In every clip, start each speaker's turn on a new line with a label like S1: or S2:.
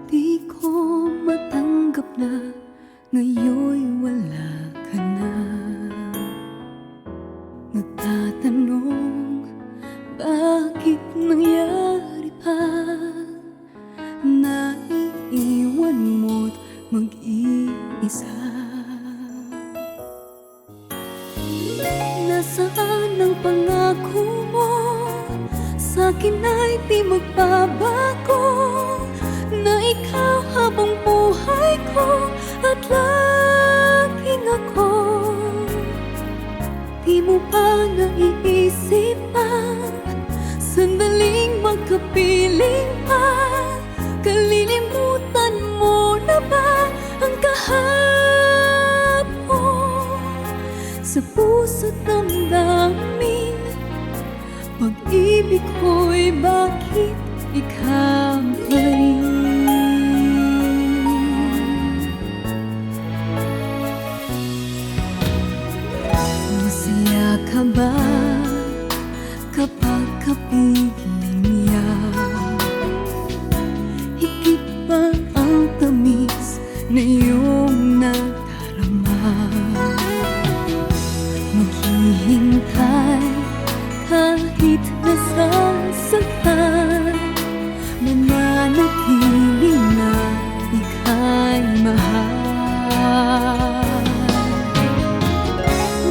S1: Di ko matanggap na ngayon'y wala ka na. Nagtatanong, bakit nangyari pa? Naiiwan mo't mag-iisa. Nasaan ang pangako mo? Sa'kin ay di magbabago, na ikaw habang buhay ko at laging ako. Di mo pa naiisip ang sandaling magkapiling pa? Kalilimutan mo na ba ang kahapon? Sa puso't damdamin, pag-ibig ko'y bakit ikaw pa rin? Masaya ka ba kapag kapiling niya? Higit pa ang tamis na iyong nadarama. Maghihintay kahit nasasaktan, mananatili na ika'y mahal.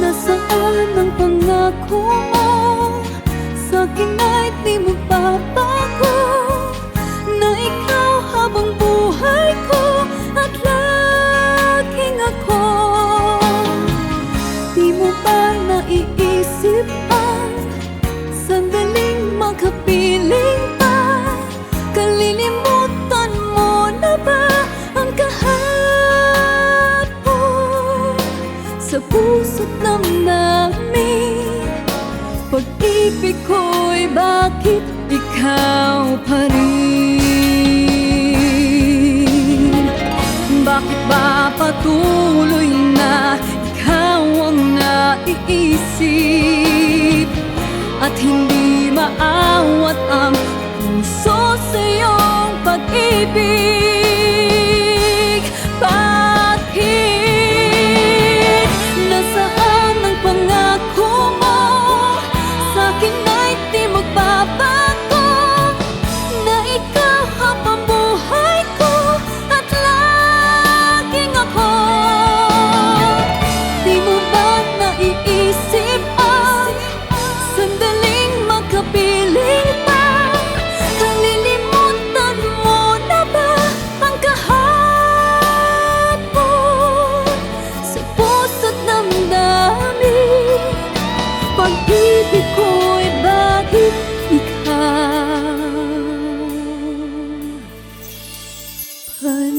S1: Nasaan ang pangako mo? Sa'kin ay di magbabago, na ikaw habang buhay ko at laging ako. Di mo ba naiisip ang sandaling magkapiling pa? Kalilimutan mo na ba ang kahapon? Sa puso't damdamin, pag-ibig ko'y bakit ikaw pa rin? Bakit ba patuloy na ikaw ang naiisip at hindi maawat ang puso sa iyong pag-ibig? Bakit? Nasaan ang pangako mo? Sa'kin ay di magbabago, na ikaw habang buhay ko at laging ako. Di mo ba naiisip ang sandaling magkapiling pa? Kalilimutan mo na ba ang kahapon? Sa puso't damdamin, pag-ibig ko'y bakit ikaw pa rin?